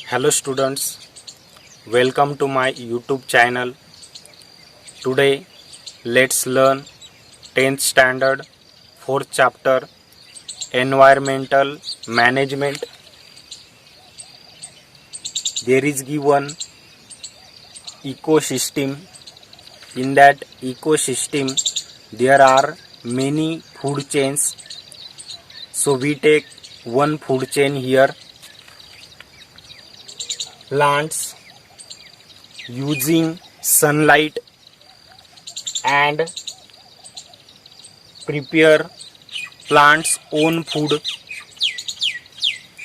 Hello students, welcome to my YouTube channel. Today let's learn 10th standard 4th chapter environmental management. There is given ecosystem. In that ecosystem there are many food chains. So we take one food chain here. Plants using sunlight and prepare plants own food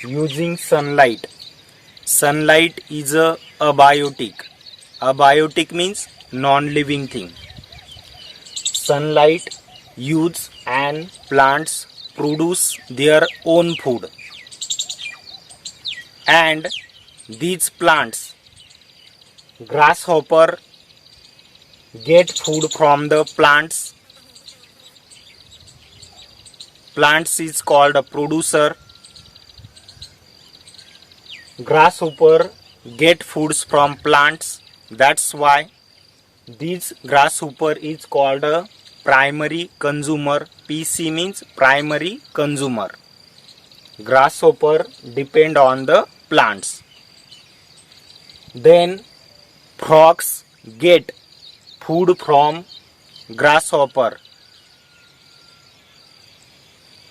using sunlight. Sunlight is a abiotic. Abiotic means non-living thing. Sunlight used and plants produce their own food, and these plants, grasshopper, get food from the plants. Plants is called a producer. Grasshopper get foods from plants. That's why this grasshopper is called a primary consumer. PC means primary consumer. Grasshopper depend on the plants. Then frogs get food from grasshopper.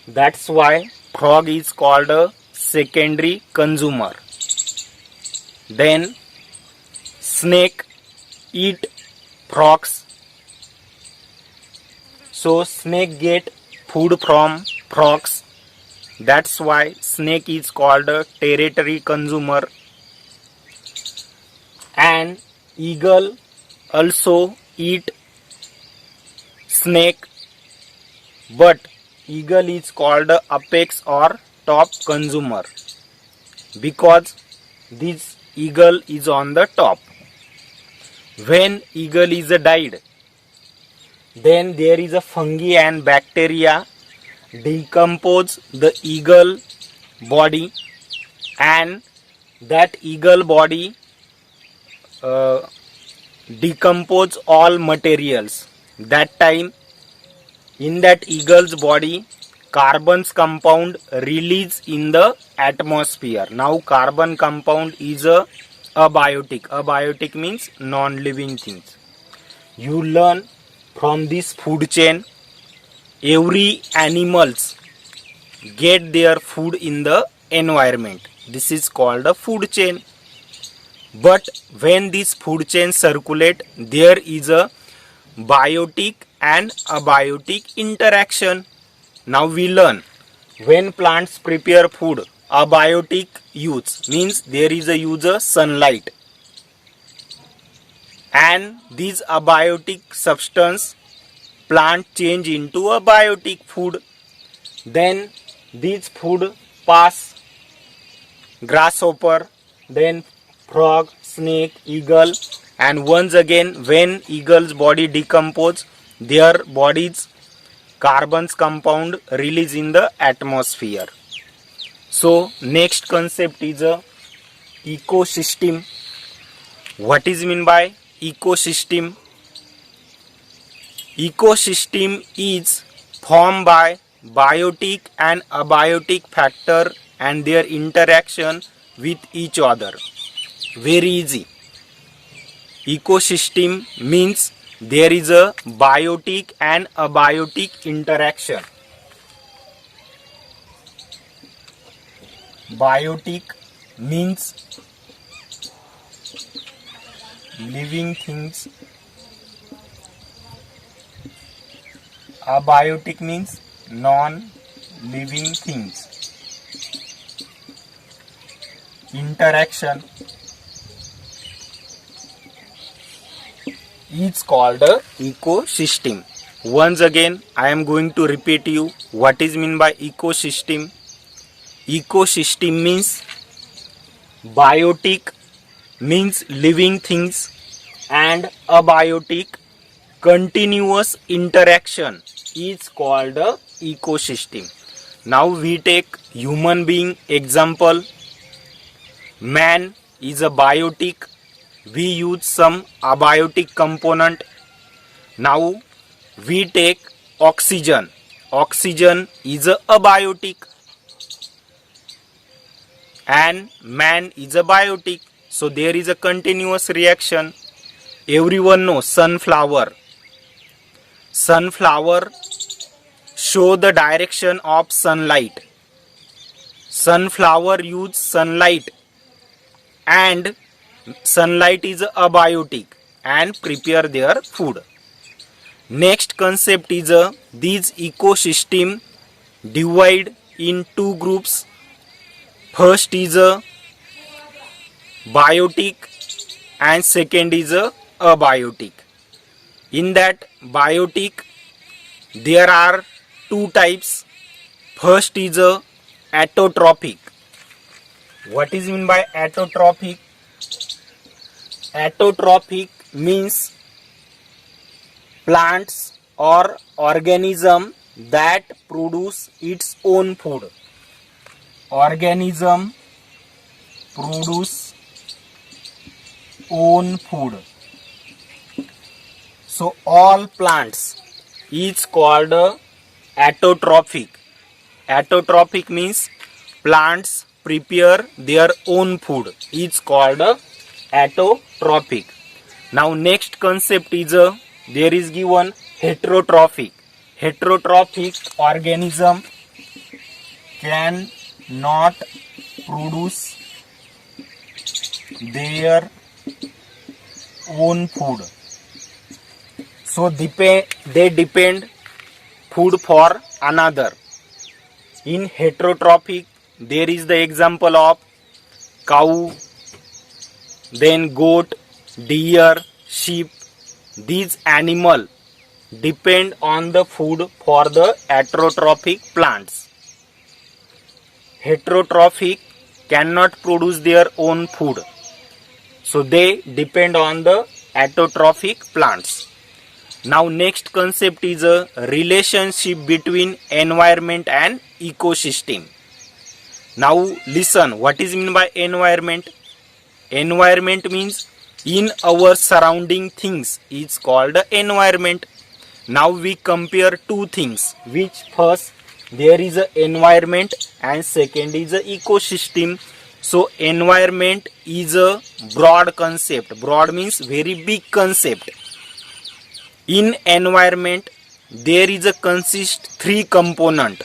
That's why frog is called a secondary consumer. Then snake eat frogs. So snake get food from frogs. That's why snake is called a territory consumer. And eagle also eat snake, but eagle is called a apex or top consumer because this eagle is on the top. When eagle is died, then there is a fungi and bacteria decompose the eagle body, and that eagle body decompose all materials. That time in that eagle's body carbon's compound release in the atmosphere. Now carbon compound is a abiotic. Abiotic means non-living things. You learn from this food chain, every animals get their food in the environment. This is called a food chain. But when this food chain circulate, there is a biotic and abiotic interaction. Now we learn, when plants prepare food, abiotic use means there is a use of sunlight, and this abiotic substance plant change into a biotic food. Then this food pass grasshopper, then frog, snake, eagle, and once again when eagle's body decompose, their body's carbon's compound release in the atmosphere. So next concept is a ecosystem. What is mean by ecosystem? Ecosystem is formed by biotic and abiotic factor and their interaction with each other. Very easy. Ecosystem means there is a biotic and abiotic interaction. Biotic means living things. Abiotic means non-living things. Interaction is called a ecosystem. Once again I am going to repeat you what is mean by ecosystem. Ecosystem means biotic means living things, and abiotic continuous interaction is called a ecosystem. Now we take human being example. Man is a biotic. We use some abiotic component. Now we take oxygen. Oxygen is a abiotic and man is a biotic. So there is a continuous reaction. Everyone knows sunflower. Sunflower show the direction of sunlight. Sunflower use sunlight and sunlight is abiotic and prepare their food. Next concept is these ecosystem divide in two groups. First is biotic and second is abiotic. In that biotic there are two types. First is autotrophic. What is mean by autotrophic? Autotrophic means plants or organism that produce its own food. Organism produce own food. So all plants is called autotrophic. Autotrophic means plants prepare their own food. It's called autotrophic. Now next concept is there is given heterotrophic. Heterotrophic organism can not produce their own food. So they depend food for another. In heterotrophic there is the example of cow, then goat, deer, sheep. These animals depend on the food for the heterotrophic plants. Heterotrophic cannot produce their own food, so they depend on the autotrophic plants. Now next concept is a relationship between environment and ecosystem. Now listen, what is mean by environment? Environment means in our surrounding things is called environment. Now we compare two things, which first there is a environment and second is a ecosystem. So environment is a broad concept. Broad means very big concept. In environment there is a consist three component.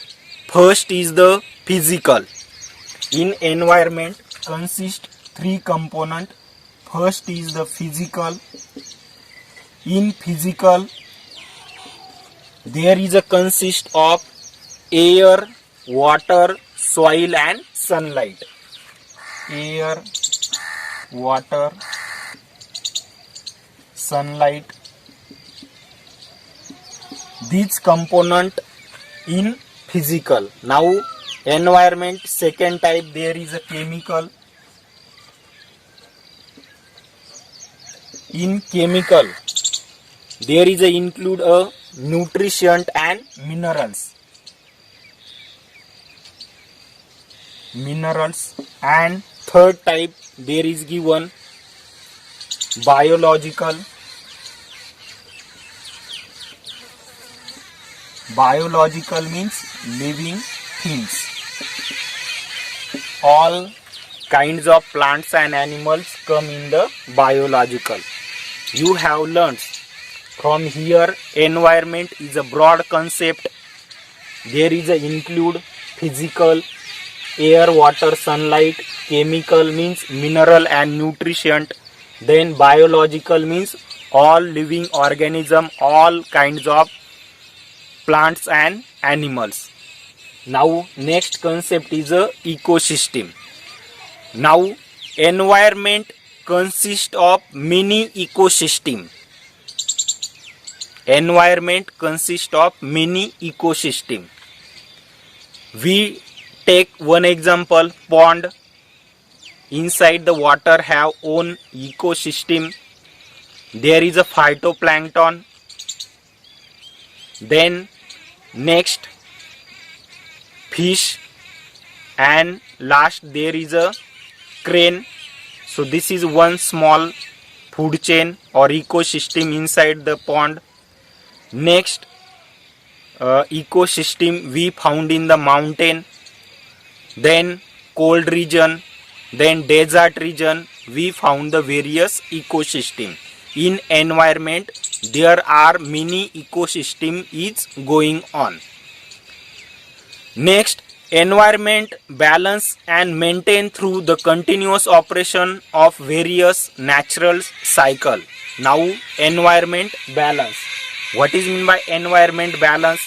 First is the physical. In environment consist three component. First is the physical. In physical there is a consist of air, water, soil and sunlight. Air, water, sunlight. These component in physical. Now environment second type there is a chemical. In chemical there is a include a nutrient and minerals. And third type there is given biological. Biological means living things. All kinds of plants and animals come in the biological. You have learned from here environment is a broad concept. There is a include physical, air, water, sunlight. Chemical means mineral and nutrient. Then biological means all living organism, all kinds of plants and animals. Now next concept is a ecosystem. Now environment consists of many ecosystem. Environment consists of many ecosystem. We take one example, pond. Inside the water have own ecosystem. There is a phytoplankton. Then next fish, and last there is a crane. So this is one small food chain or ecosystem inside the pond. Next ecosystem we found in the mountain, then cold region, then desert region. We found the various ecosystem. In environment there are many ecosystem is going on. Next, environment balance and maintain through the continuous operation of various natural cycle. Now environment balance. What is mean by environment balance?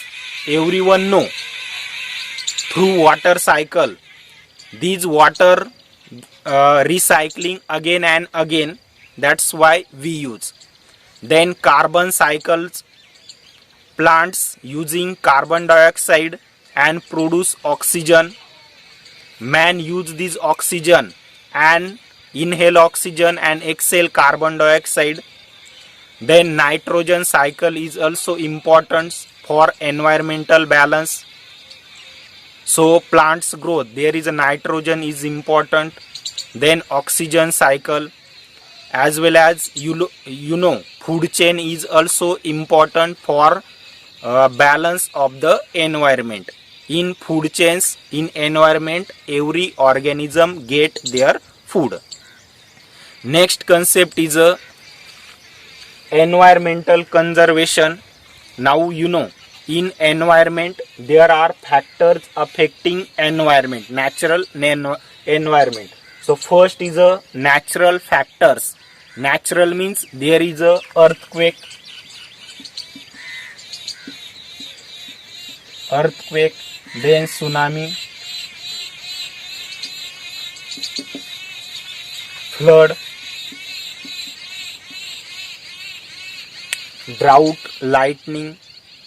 Everyone know. Through water cycle, these water recycling again and again, that's why we use. Then carbon cycles, plants using carbon dioxide and produce oxygen. Man use this oxygen and inhale oxygen and exhale carbon dioxide. Then nitrogen cycle is also important for environmental balance. So plants growth, there is a nitrogen is important. Then oxygen cycle, as well as you know food chain is also important for balance of the environment. In food chains, in environment, every organism get their food. Next concept is environmental conservation. Now you know, in environment there are factors affecting environment, natural environment. So first is natural factors. Natural means there is a earthquake, then tsunami, flood, drought, lightning.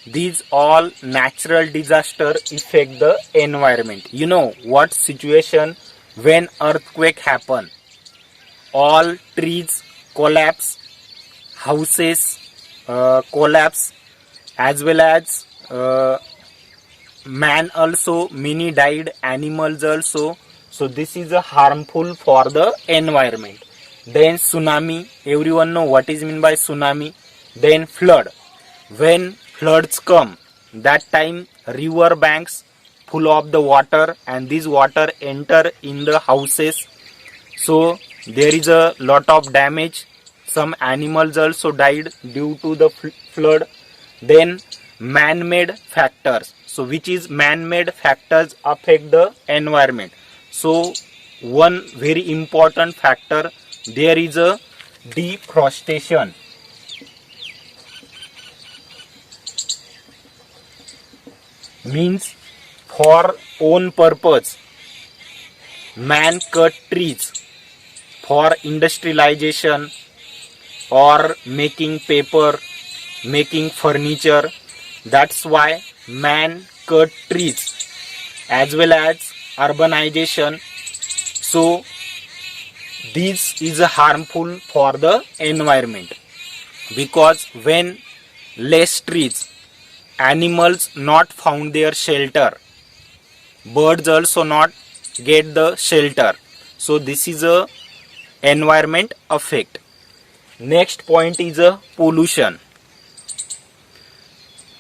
These all natural disaster affect the environment. You know what situation when earthquake happen? All trees collapse, houses collapse, as well as man also, many died, animals also. So this is harmful for the environment. Then tsunami, everyone know what is mean by tsunami. Then flood, when floods come, that time river banks full of the water and this water enter in the houses. So there is a lot of damage. Some animals also died due to the flood. Then man-made factors. So which is man-made factors affect the environment? So one very important factor, there is a deforestation. Means for own purpose, man cut trees for industrialization or making paper, making furniture. That's why man cut trees, as well as urbanization. So this is harmful for the environment, because when less trees, animals not found their shelter, birds also not get the shelter. So this is a environment effect. Next point is a pollution.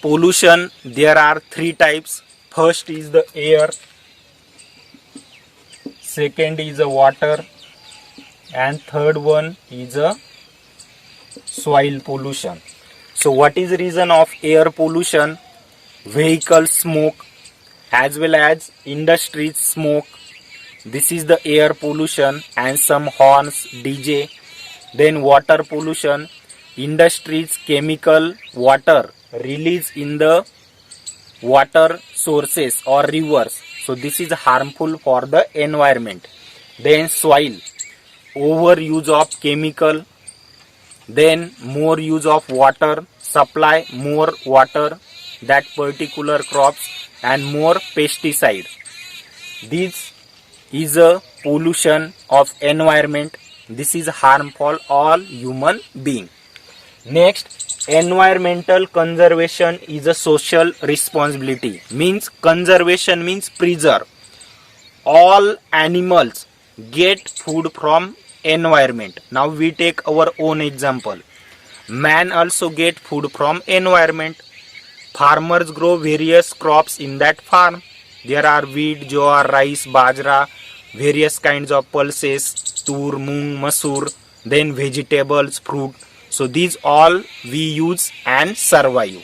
Pollution, there are three types. First is the air, second is the water, and third one is a soil pollution. So what is the reason of air pollution? Vehicle smoke, as well as industries smoke. This is the air pollution, and some horns, DJ. Then water pollution, industries chemical water release in the water sources or rivers. So this is harmful for the environment. Then soil, overuse of chemical, then more use of water, supply more water that particular crops, and more pesticide. This is a pollution of environment. This is harmful all human being. Next, environmental conservation is a social responsibility. Means conservation means preserve. All animals get food from environment. Now we take our own example. Man also get food from environment. Farmers grow various crops in that farm. There are wheat, jowar, rice, bajra, various kinds of pulses, tur, moong, masoor, then vegetables, fruit. So these all we use and survive.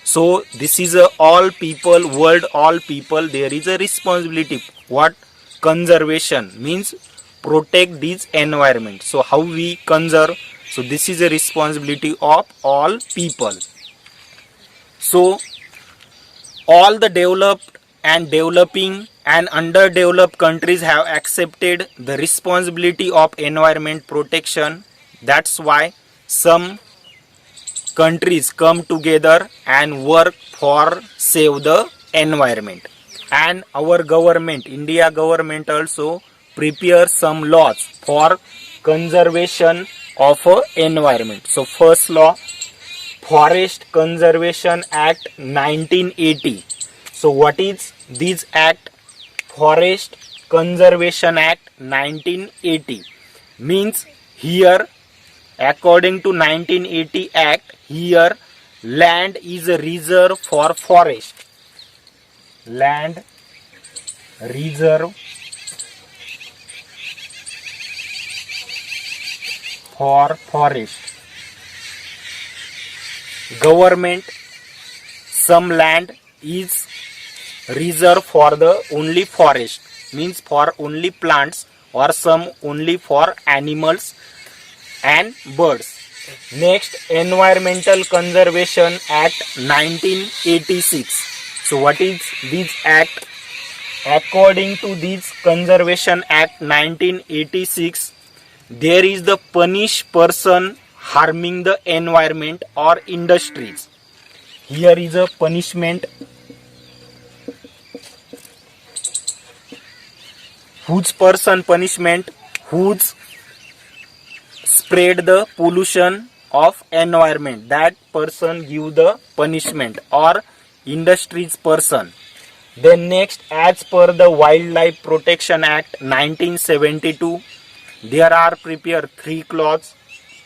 So this is a all people, world all people, there is a responsibility. What? Conservation means protect this environment. So how we conserve? So this is a responsibility of all people. So all the developed and developing and underdeveloped countries have accepted the responsibility of environment protection. That's why some countries come together and work for save the environment. And our government, India government also prepare some laws for conservation of environment. So first law, Forest Conservation Act 1980. So what is this act? Forest Conservation Act 1980 means here, according to 1980 Act, here land is a reserve for forest. Land reserve for forest. Government, some land is reserved for the only forest, means for only plants, or some only for animals and birds. Next, Environmental Conservation Act 1986. So what is this act? According to this Conservation Act 1986, there is the punish person harming the environment or industries. Here is a punishment. Whose person punishment? Whose spread the pollution of environment, that person give the punishment, or industries person. Then next, as per the Wildlife Protection Act 1972, there are prepared three clauses.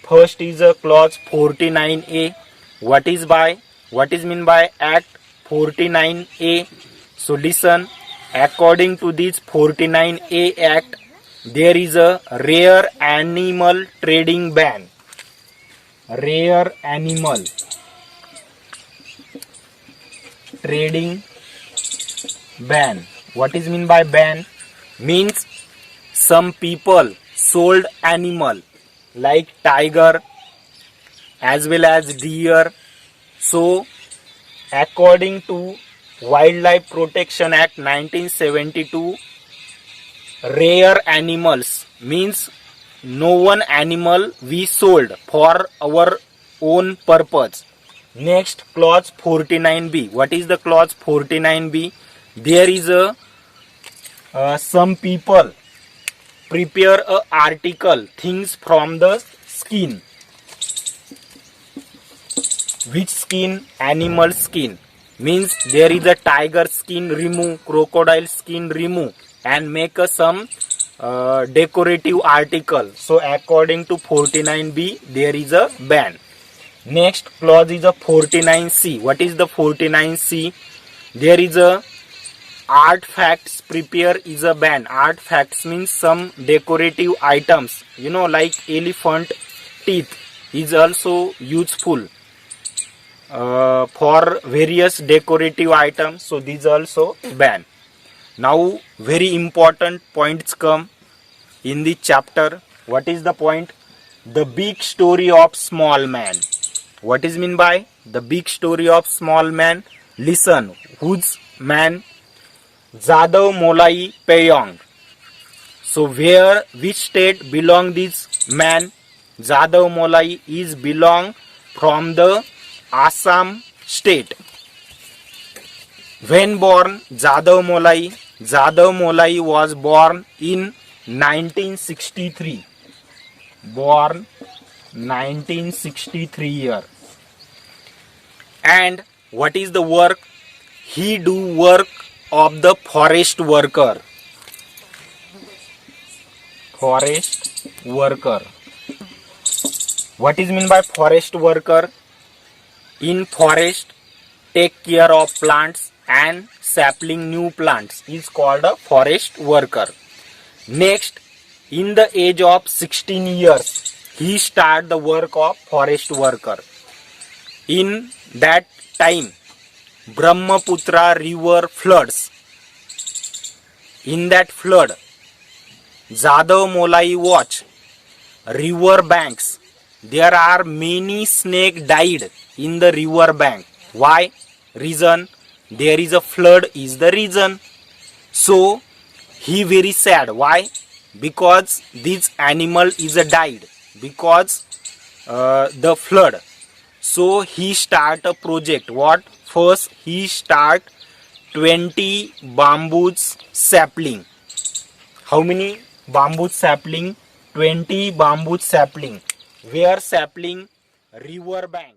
First is a clause 49A. What is mean by Act 49A? So listen, according to this 49A Act, there is a rare animal trading ban. Rare animal trading ban. What is mean by ban? Means some people sold animal like tiger as well as deer. So according to Wildlife Protection Act 1972, rare animals means no one animal we sold for our own purpose. Next, clause 49B. What is the clause 49B? There is a some people prepare a article, things from the skin. Which skin? Animal skin. Means there is a tiger skin remove, crocodile skin remove, and make a some decorative article. So according to 49B, there is a ban. Next clause is a 49C. What is the 49C? There is a artifacts prepare is a ban. Artifacts means some decorative items, like elephant teeth is also useful for various decorative items. So these also ban. Now very important points come in the chapter. What is the point? The big story of small man. What is mean by the big story of small man? Listen, whose man? Jadav Molai Peyong. So which state belong this man? Jadav Molai is belong from the Assam state. When born Jadav Molai? Jadav Molai was born in 1963. Born 1963 year. And what is the work? He do work of the forest worker. forest worker. What is mean by forest worker? In forest, take care of plants and sapling new plants is called a forest worker. Next, in the age of 16 years, he start the work of forest worker. In that time, Brahmaputra river floods. In that flood, Jadav Molai watch river banks. There are many snakes died in the river bank. Why? Reason? There is a flood is the reason. So he very sad. Why? Because this animal is a died because the flood. So he start a project. What? First he start 20 bamboo sapling. How many bamboo sapling? 20 bamboo sapling. Where sapling? River bank.